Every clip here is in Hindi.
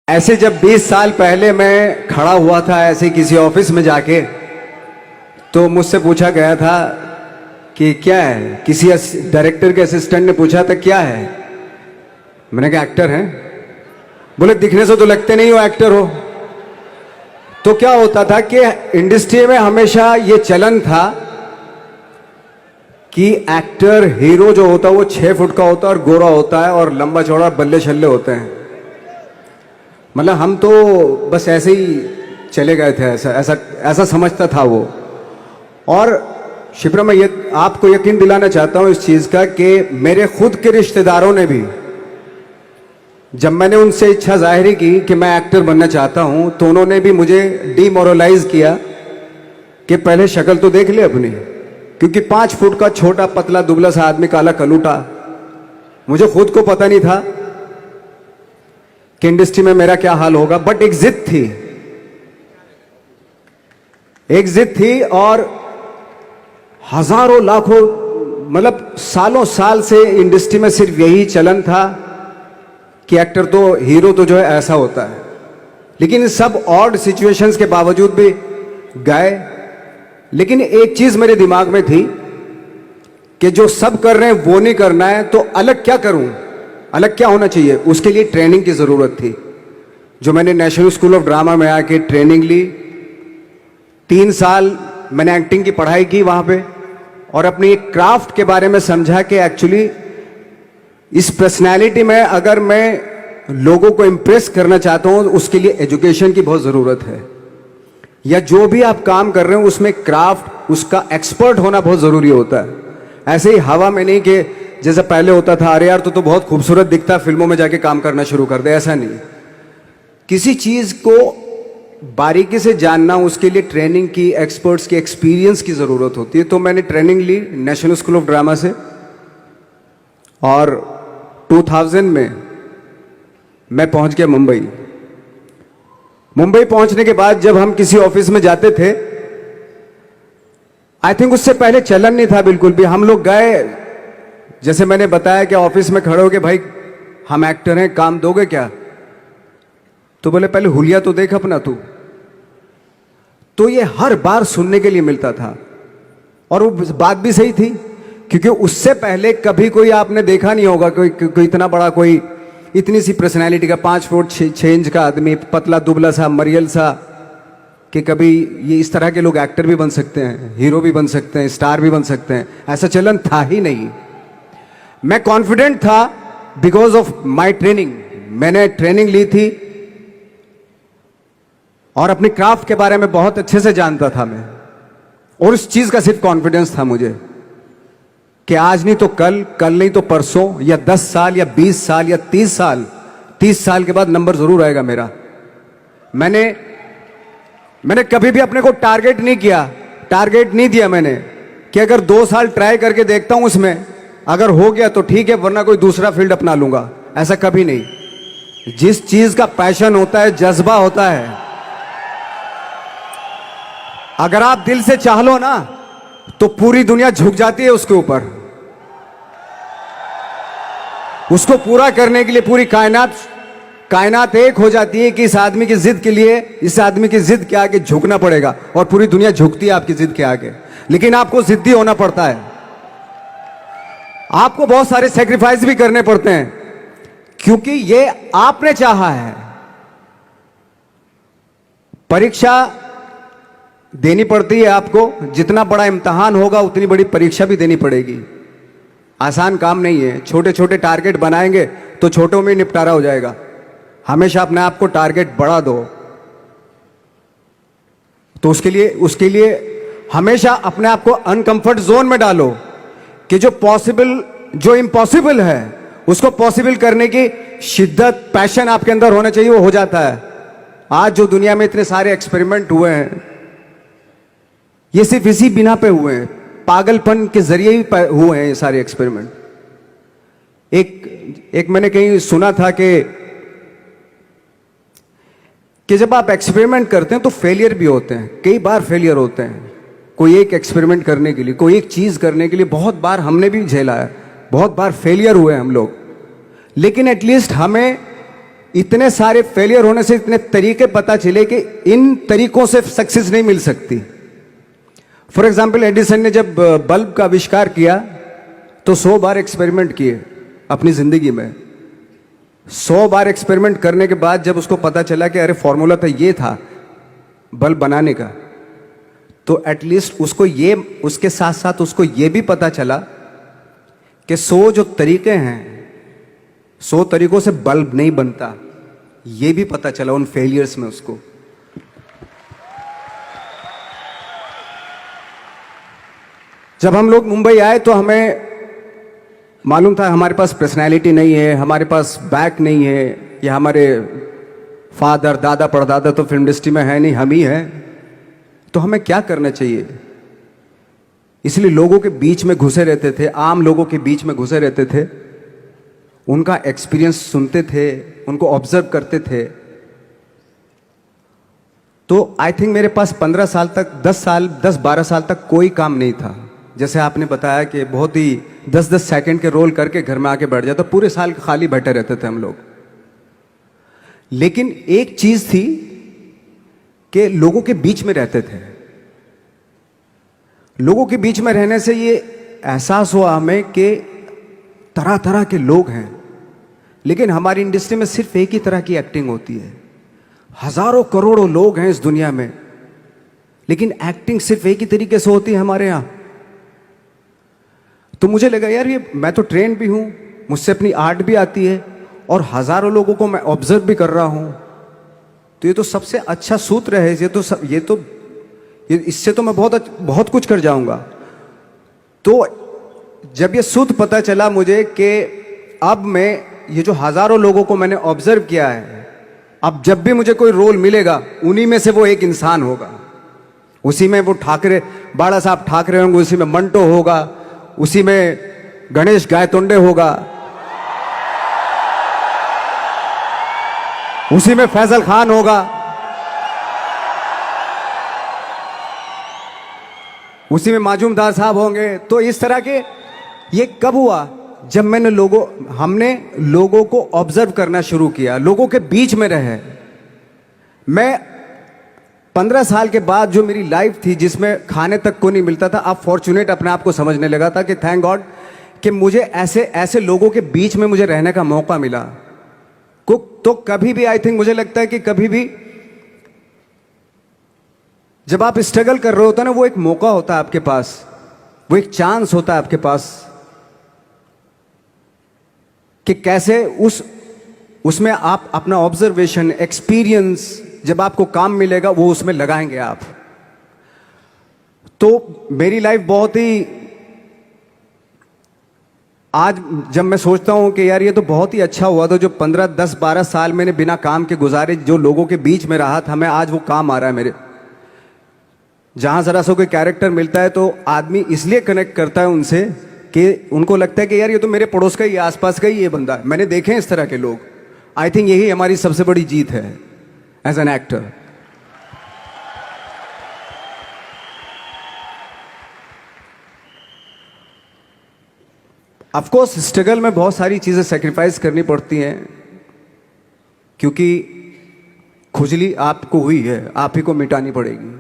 ऐसे जब 20 साल पहले मैं खड़ा हुआ था ऐसे किसी ऑफिस में जाके, तो मुझसे पूछा गया था कि क्या है। किसी डायरेक्टर के असिस्टेंट ने पूछा था क्या है। मैंने कहा एक्टर हैं। बोले दिखने से तो लगते नहीं हो एक्टर हो। तो क्या होता था कि इंडस्ट्री में हमेशा ये चलन था कि एक्टर हीरो जो होता है वो 6 फुट का होता है और गोरा होता है और लंबा चौड़ा बल्ले छल्ले होते हैं। मतलब हम तो बस ऐसे ही चले गए थे, ऐसा ऐसा ऐसा समझता था वो। और शिप्रा, मैं ये आपको यकीन दिलाना चाहता हूं इस चीज का कि मेरे खुद के रिश्तेदारों ने भी, जब मैंने उनसे इच्छा जाहिर की कि मैं एक्टर बनना चाहता हूं, तो उन्होंने भी मुझे डीमोरलाइज किया कि पहले शक्ल तो देख ले अपनी, क्योंकि 5 फुट का छोटा पतला दुबला सा आदमी, काला कलूटा। मुझे खुद को पता नहीं था कि इंडस्ट्री में मेरा क्या हाल होगा, बट एक जिद थी, एक जिद थी। और हजारों लाखों, मतलब सालों साल से इंडस्ट्री में सिर्फ यही चलन था कि एक्टर तो, हीरो तो जो है ऐसा होता है। लेकिन इन सब ऑड सिचुएशंस के बावजूद भी गए। लेकिन एक चीज मेरे दिमाग में थी कि जो सब कर रहे हैं वो नहीं करना है, तो अलग क्या करूं, अलग क्या होना चाहिए। उसके लिए ट्रेनिंग की जरूरत थी, जो मैंने नेशनल स्कूल ऑफ ड्रामा में आके ट्रेनिंग ली। 3 साल मैंने एक्टिंग की पढ़ाई की वहां पे, और अपनी एक क्राफ्ट के बारे में समझा कि एक्चुअली इस पर्सनैलिटी में अगर मैं लोगों को इंप्रेस करना चाहता हूं, उसके लिए एजुकेशन की बहुत जरूरत है। या जो भी आप काम कर रहे हो उसमें क्राफ्ट, उसका एक्सपर्ट होना बहुत जरूरी होता है। ऐसे ही हवा में नहीं कि जैसे पहले होता था, अरे यार तो बहुत खूबसूरत दिखता, फिल्मों में जाके काम करना शुरू कर दे। ऐसा नहीं, किसी चीज को बारीकी से जानना, उसके लिए ट्रेनिंग की, एक्सपर्ट्स की, एक्सपीरियंस की जरूरत होती है। तो मैंने ट्रेनिंग ली नेशनल स्कूल ऑफ ड्रामा से, और 2000 में मैं पहुंच गया मुंबई। मुंबई पहुंचने के बाद जब हम किसी ऑफिस में जाते थे, आई थिंक उससे पहले चलन नहीं था बिल्कुल भी। हम लोग गए, जैसे मैंने बताया कि ऑफिस में खड़े हो के, भाई हम एक्टर हैं, काम दोगे क्या। तो बोले पहले हुलिया तो देख अपना तू। तो ये हर बार सुनने के लिए मिलता था, और वो बात भी सही थी, क्योंकि उससे पहले कभी कोई आपने देखा नहीं होगा कोई इतना बड़ा, कोई इतनी सी पर्सनैलिटी का 5 फुट 6 इंच का आदमी, पतला दुबला सा मरियल सा, कि कभी ये इस तरह के लोग एक्टर भी बन सकते हैं, हीरो भी बन सकते हैं, स्टार भी बन सकते हैं। ऐसा चलन था ही नहीं। मैं कॉन्फिडेंट था बिकॉज ऑफ माई ट्रेनिंग। मैंने ट्रेनिंग ली थी और अपनी क्राफ्ट के बारे में बहुत अच्छे से जानता था मैं, और उस चीज का सिर्फ कॉन्फिडेंस था मुझे कि आज नहीं तो कल, कल नहीं तो परसों, या 10 साल या 20 साल या 30 साल, 30 साल के बाद नंबर जरूर आएगा मेरा। मैंने कभी भी अपने को टारगेट नहीं किया, टारगेट नहीं दिया मैंने कि अगर 2 साल ट्राई करके देखता हूं, उसमें अगर हो गया तो ठीक है, वरना कोई दूसरा फील्ड अपना लूंगा। ऐसा कभी नहीं। जिस चीज का पैशन होता है, जज्बा होता है, अगर आप दिल से चाह लो ना, तो पूरी दुनिया झुक जाती है उसके ऊपर। उसको पूरा करने के लिए पूरी कायनात एक हो जाती है कि इस आदमी की जिद के लिए, इस आदमी की जिद के आगे झुकना पड़ेगा, और पूरी दुनिया झुकती है आपकी जिद के आगे। लेकिन आपको जिद्दी होना पड़ता है, आपको बहुत सारे सेक्रीफाइस भी करने पड़ते हैं, क्योंकि ये आपने चाहा है। परीक्षा देनी पड़ती है आपको, जितना बड़ा इम्तिहान होगा उतनी बड़ी परीक्षा भी देनी पड़ेगी। आसान काम नहीं है। छोटे छोटे टारगेट बनाएंगे तो छोटों में निपटारा हो जाएगा। हमेशा अपने आप को टारगेट बढ़ा दो। तो उसके लिए हमेशा अपने आप को अनकंफर्ट जोन में डालो, कि जो इम्पॉसिबल है उसको पॉसिबल करने की शिद्दत, पैशन आपके अंदर होना चाहिए, वो हो जाता है। आज जो दुनिया में इतने सारे एक्सपेरिमेंट हुए हैं, ये सिर्फ इसी बिना पे हुए हैं, पागलपन के जरिए ही हुए हैं ये सारे एक्सपेरिमेंट। एक मैंने कहीं सुना था कि जब आप एक्सपेरिमेंट करते हैं तो फेलियर भी होते हैं, कई बार फेलियर होते हैं। कोई एक एक्सपेरिमेंट करने के लिए, कोई एक चीज करने के लिए बहुत बार हमने भी झेला है, बहुत बार फेलियर हुए हम लोग। लेकिन एटलीस्ट हमें इतने सारे फेलियर होने से इतने तरीके पता चले कि इन तरीकों से सक्सेस नहीं मिल सकती। फॉर एग्जाम्पल, एडिसन ने जब बल्ब का आविष्कार किया तो 100 बार एक्सपेरिमेंट किए अपनी जिंदगी में। 100 बार एक्सपेरिमेंट करने के बाद जब उसको पता चला कि अरे फॉर्मूला तो ये था बल्ब बनाने का, तो एटलीस्ट उसको ये, उसके साथ साथ उसको ये भी पता चला कि 100 जो तरीके हैं, 100 तरीकों से बल्ब नहीं बनता, ये भी पता चला उन फेलियर्स में उसको। जब हम लोग मुंबई आए तो हमें मालूम था हमारे पास पर्सनैलिटी नहीं है, हमारे पास बैक नहीं है, या हमारे फादर दादा परदादा तो फिल्म इंडस्ट्री में है नहीं, हम ही हैं, तो हमें क्या करना चाहिए। इसलिए लोगों के बीच में घुसे रहते थे, आम लोगों के बीच में घुसे रहते थे, उनका एक्सपीरियंस सुनते थे, उनको ऑब्जर्व करते थे। तो आई थिंक मेरे पास 15 साल तक, 10-12 साल तक कोई काम नहीं था। जैसे आपने बताया कि बहुत ही 10-10 सेकंड के रोल करके घर में आके बैठ जाता, पूरे साल खाली बैठे रहते थे हम लोग। लेकिन एक चीज थी कि लोगों के बीच में रहते थे। लोगों के बीच में रहने से ये एहसास हुआ हमें कि तरह तरह के लोग हैं, लेकिन हमारी इंडस्ट्री में सिर्फ एक ही तरह की एक्टिंग होती है। हजारों करोड़ों लोग हैं इस दुनिया में, लेकिन एक्टिंग सिर्फ एक ही तरीके से होती है हमारे यहां। तो मुझे लगा यार, ये मैं तो ट्रेन भी हूं, मुझसे अपनी आर्ट भी आती है, और हजारों लोगों को मैं ऑब्जर्व भी कर रहा हूं, तो ये तो सबसे अच्छा सूत्र है। ये इससे तो मैं बहुत कुछ कर जाऊंगा। तो जब ये सूत्र पता चला मुझे कि अब मैं ये जो हजारों लोगों को मैंने ऑब्जर्व किया है, अब जब भी मुझे कोई रोल मिलेगा उन्हीं में से वो एक इंसान होगा। उसी में वो ठाकरे, बाला साहब ठाकरे होंगे, उसी में मंटो होगा, उसी में गणेश गायतोंडे होगा, उसी में फैजल खान होगा, उसी में माजूमदार साहब होंगे। तो इस तरह के, ये कब हुआ? जब हमने लोगों को ऑब्जर्व करना शुरू किया, लोगों के बीच में रहे। मैं 15 साल के बाद जो मेरी लाइफ थी जिसमें खाने तक को नहीं मिलता था, अब फॉर्चुनेट अपने आप को समझने लगा था कि थैंक गॉड कि मुझे ऐसे लोगों के बीच में मुझे रहने का मौका मिला। तो कभी भी, आई थिंक मुझे लगता है कि कभी भी जब आप स्ट्रगल कर रहे होते हैं ना, वो एक मौका होता है आपके पास, वो एक चांस होता है आपके पास कि कैसे उसमें आप अपना ऑब्जर्वेशन, एक्सपीरियंस, जब आपको काम मिलेगा वो उसमें लगाएंगे आप। तो मेरी लाइफ बहुत ही, आज जब मैं सोचता हूं कि यार ये तो बहुत ही अच्छा हुआ था जो 15, 10, 12 साल मैंने बिना काम के गुजारे, जो लोगों के बीच में रहा था, मैं आज वो काम आ रहा है मेरे। जहां जरा सा कोई कैरेक्टर मिलता है तो आदमी इसलिए कनेक्ट करता है उनसे कि उनको लगता है कि यार ये तो मेरे पड़ोस का ही, आसपास का ही ये बंदा है। मैंने देखे हैं इस तरह के लोग। आई थिंक यही हमारी सबसे बड़ी जीत है as an actor. Of course struggle में बहुत सारी चीजें सेक्रीफाइस करनी पड़ती हैं, क्योंकि खुजली आपको हुई है, आप ही को मिटानी पड़ेगी।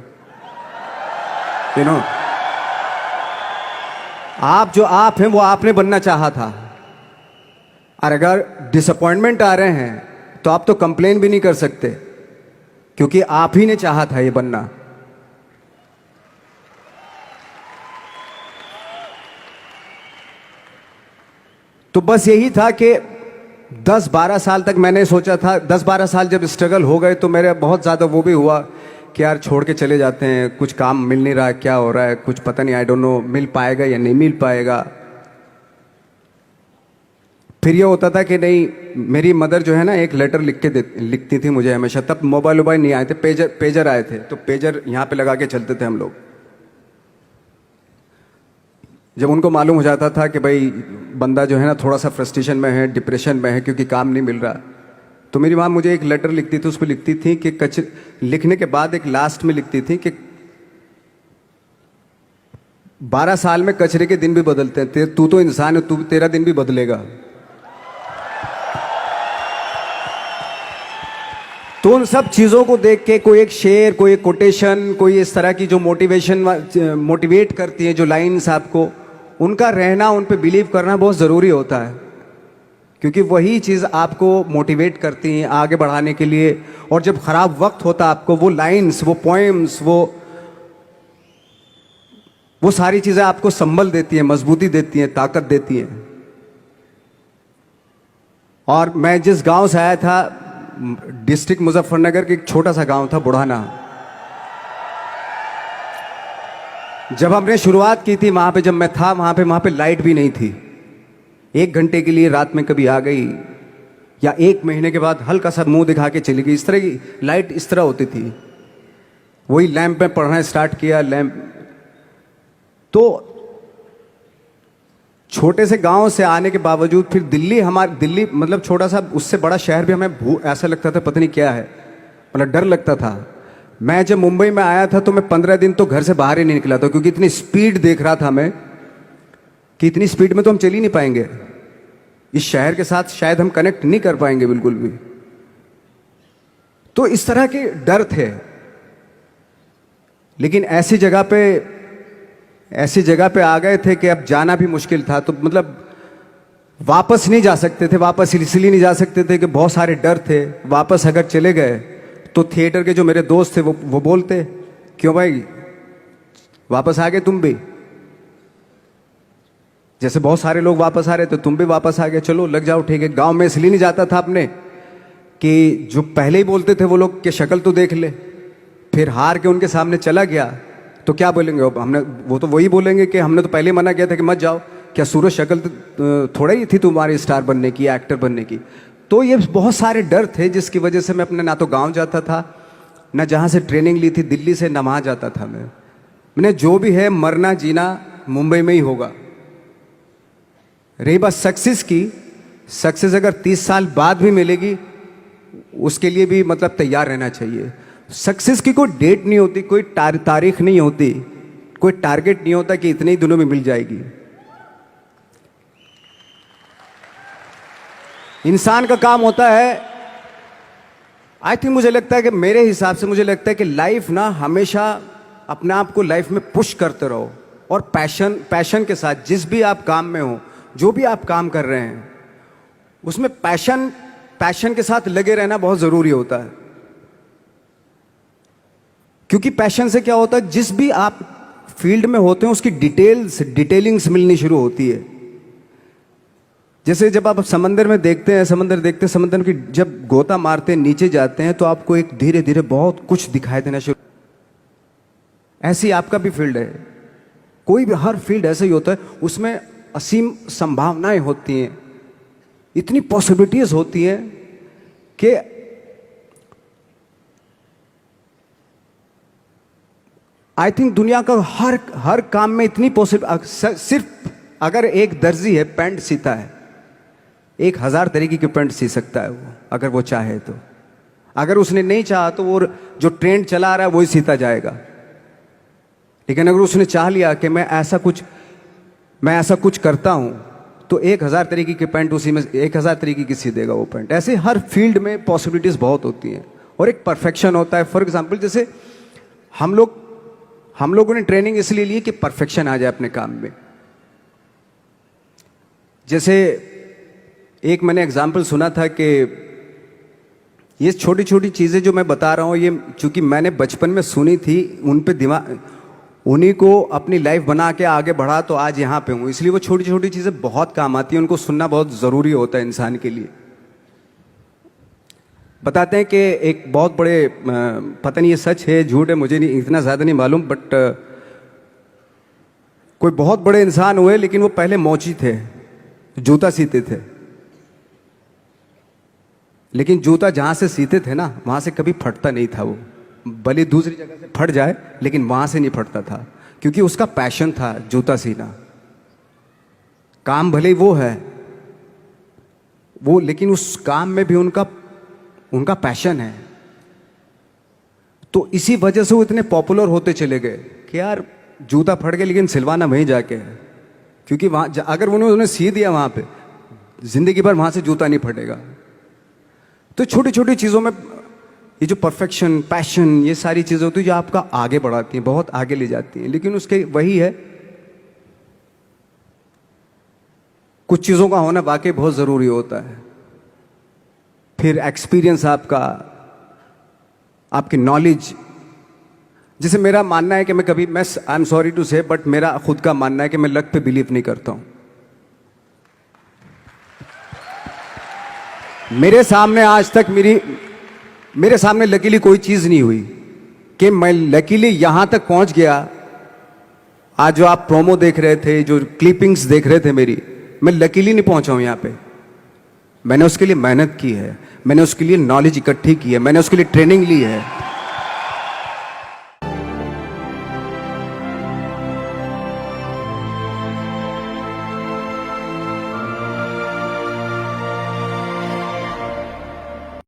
यू नो, आप जो आप हैं वो आपने बनना चाहा था, और अगर डिसअपॉइंटमेंट आ रहे हैं तो आप तो कंप्लेन भी नहीं कर सकते, क्योंकि आप ही ने चाहा था ये बनना। तो बस यही था कि 10-12 साल तक मैंने सोचा था, 10-12 साल जब स्ट्रगल हो गए तो मेरे बहुत ज़्यादा वो भी हुआ कि यार छोड़ के चले जाते हैं, कुछ काम मिल नहीं रहा, क्या हो रहा है कुछ पता नहीं, आई डोंट नो मिल पाएगा या नहीं मिल पाएगा। फिर ये होता था कि नहीं, मेरी मदर जो है ना एक लेटर लिखती थी मुझे हमेशा। तब मोबाइल नहीं आए थे, पेजर आए थे, तो पेजर यहाँ पे लगा के चलते थे हम लोग। जब उनको मालूम हो जाता था कि भाई बंदा जो है ना थोड़ा सा फ्रस्ट्रेशन में है, डिप्रेशन में है क्योंकि काम नहीं मिल रहा, तो मेरी माँ मुझे एक लेटर लिखती थी। उसको लिखती थी कि लिखने के बाद एक लास्ट में लिखती थी कि 12 साल में कचरे के दिन भी बदलते हैं, तू तो इंसान है, तेरा दिन भी बदलेगा। तो उन सब चीज़ों को देख के कोई एक शेर, कोई एक कोटेशन, कोई इस तरह की जो मोटिवेट करती है जो लाइंस आपको, उनका रहना, उन पे बिलीव करना बहुत ज़रूरी होता है, क्योंकि वही चीज़ आपको मोटिवेट करती हैं आगे बढ़ाने के लिए। और जब ख़राब वक्त होता है आपको, वो लाइंस, वो पोएम्स, वो सारी चीज़ें आपको संबल देती हैं, मजबूती देती हैं, ताकत देती हैं। और मैं जिस गांव से आया था, डिस्ट्रिक्ट मुजफ्फरनगर के एक छोटा सा गांव था बुढ़ाना। जब हमने शुरुआत की थी वहां पे, जब मैं था वहां पे लाइट भी नहीं थी। 1 घंटे के लिए रात में कभी आ गई, या 1 महीने के बाद हल्का सा मुंह दिखा के चली गई। इस तरह की लाइट इस तरह होती थी। वही लैंप में पढ़ना स्टार्ट किया, लैंप। तो छोटे से गांव से आने के बावजूद फिर दिल्ली मतलब छोटा सा, उससे बड़ा शहर भी हमें ऐसा लगता था पता नहीं क्या है, मतलब डर लगता था। मैं जब मुंबई में आया था तो मैं 15 दिन तो घर से बाहर ही नहीं निकला था, क्योंकि इतनी स्पीड देख रहा था मैं कि इतनी स्पीड में तो हम चल ही नहीं पाएंगे, इस शहर के साथ शायद हम कनेक्ट नहीं कर पाएंगे बिल्कुल भी। तो इस तरह के डर थे। लेकिन ऐसी जगह पे आ गए थे कि अब जाना भी मुश्किल था। तो मतलब वापस नहीं जा सकते थे। वापस इसलिए नहीं जा सकते थे कि बहुत सारे डर थे। वापस अगर चले गए तो थिएटर के जो मेरे दोस्त थे वो बोलते, क्यों भाई वापस आ गए तुम भी, जैसे बहुत सारे लोग वापस आ रहे थे तुम भी वापस आ गए, चलो लग जाओ ठीक है। गांव में इसलिए नहीं जाता था अपने कि जो पहले ही बोलते थे वो लोग कि शक्ल तो देख ले, फिर हार के उनके सामने चला गया तो क्या बोलेंगे वो तो वही बोलेंगे कि हमने तो पहले मना किया था कि मत जाओ, क्या सूरज शक्ल थोड़ा ही थी तुम्हारी स्टार बनने की, एक्टर बनने की। तो ये बहुत सारे डर थे जिसकी वजह से मैं अपने ना तो गांव जाता था, ना जहाँ से ट्रेनिंग ली थी दिल्ली से, ना वहाँ जाता था। मैंने जो भी है मरना जीना मुंबई में ही होगा। रही बात सक्सेस की, सक्सेस अगर 30 साल बाद भी मिलेगी उसके लिए भी मतलब तैयार रहना चाहिए। सक्सेस की कोई डेट नहीं होती, कोई तारीख नहीं होती, कोई टारगेट नहीं होता कि इतने ही दिनों में मिल जाएगी। इंसान का काम होता है, आई थिंक मुझे लगता है कि मेरे हिसाब से मुझे लगता है कि लाइफ ना हमेशा अपने आप को लाइफ में पुश करते रहो, और पैशन के साथ जिस भी आप काम में हो, जो भी आप काम कर रहे हैं उसमें पैशन के साथ लगे रहना बहुत ज़रूरी होता है। क्योंकि पैशन से क्या होता है, जिस भी आप फील्ड में होते हैं उसकी डिटेलिंग्स मिलनी शुरू होती है। जैसे जब आप समंदर में देखते हैं, समंदर की जब गोता मारते हैं, नीचे जाते हैं, तो आपको एक धीरे धीरे बहुत कुछ दिखाई देना शुरू। ऐसी आपका भी फील्ड है, कोई भी हर फील्ड ऐसा ही होता है, उसमें असीम संभावनाएं होती हैं, इतनी पॉसिबिलिटीज होती हैं कि आई थिंक दुनिया का हर काम में इतनी सिर्फ अगर एक दर्जी है पैंट सीता है, 1000 तरीके की पैंट सी सकता है वो, अगर वो चाहे तो। अगर उसने नहीं चाहा तो वो जो ट्रेंड चला रहा है वही सीता जाएगा। लेकिन अगर उसने चाह लिया कि मैं ऐसा कुछ करता हूं, तो 1000 तरीके की पैंट उसी में 1000 तरीके की सी देगा वो पैंट। ऐसे हर फील्ड में पॉसिबिलिटीज बहुत होती हैं, और एक परफेक्शन होता है। फॉर एग्जाम्पल जैसे हम लोगों ने ट्रेनिंग इसलिए ली कि परफेक्शन आ जाए अपने काम में। जैसे एक मैंने एग्जाम्पल सुना था कि ये छोटी छोटी चीज़ें जो मैं बता रहा हूँ, ये चूंकि मैंने बचपन में सुनी थी, उन पे उन्हीं को अपनी लाइफ बना के आगे बढ़ा तो आज यहाँ पे हूँ। इसलिए वो छोटी छोटी चीज़ें बहुत काम आती हैं, उनको सुनना बहुत ज़रूरी होता है इंसान के लिए। बताते हैं कि एक बहुत बड़े, पता नहीं ये सच है झूठ है, मुझे नहीं इतना ज़्यादा नहीं मालूम, बट कोई बहुत बड़े इंसान हुए, लेकिन वो पहले मोची थे, जूता सीते थे। लेकिन जूता जहाँ से सीते थे ना, वहाँ से कभी फटता नहीं था। वो भले दूसरी जगह से फट जाए, लेकिन वहाँ से नहीं फटता था, क्योंकि उसका पैशन था जूता सीना। काम भले वो है वो, लेकिन उस काम में भी उनका पैशन है। तो इसी वजह से वो इतने पॉपुलर होते चले गए कि यार जूता फट गया लेकिन सिलवाना वहीं जाके है, क्योंकि वहाँ अगर उन्होंने सी दिया वहाँ पे, जिंदगी भर वहाँ से जूता नहीं फटेगा। तो छोटी छोटी चीज़ों में ये जो परफेक्शन, पैशन, ये सारी चीज़ें होती है जो आपका आगे बढ़ाती हैं, बहुत आगे ले जाती हैं। लेकिन उसके वही है, कुछ चीज़ों का होना वाकई बहुत ज़रूरी होता है। फिर एक्सपीरियंस आपका, आपकी नॉलेज। जैसे मेरा मानना है कि मैं आई एम सॉरी टू से, बट मेरा खुद का मानना है कि मैं लक पे बिलीव नहीं करता हूं। मेरे सामने आज तक मेरे सामने लकीली कोई चीज़ नहीं हुई कि मैं लकीली यहां तक पहुंच गया। आज जो आप प्रोमो देख रहे थे, जो क्लिपिंग्स देख रहे थे मेरी, मैं लकीली नहीं पहुंचा हूं यहां पे। मैंने उसके लिए मेहनत की है, मैंने उसके लिए नॉलेज इकट्ठी की है, मैंने उसके लिए ट्रेनिंग ली है।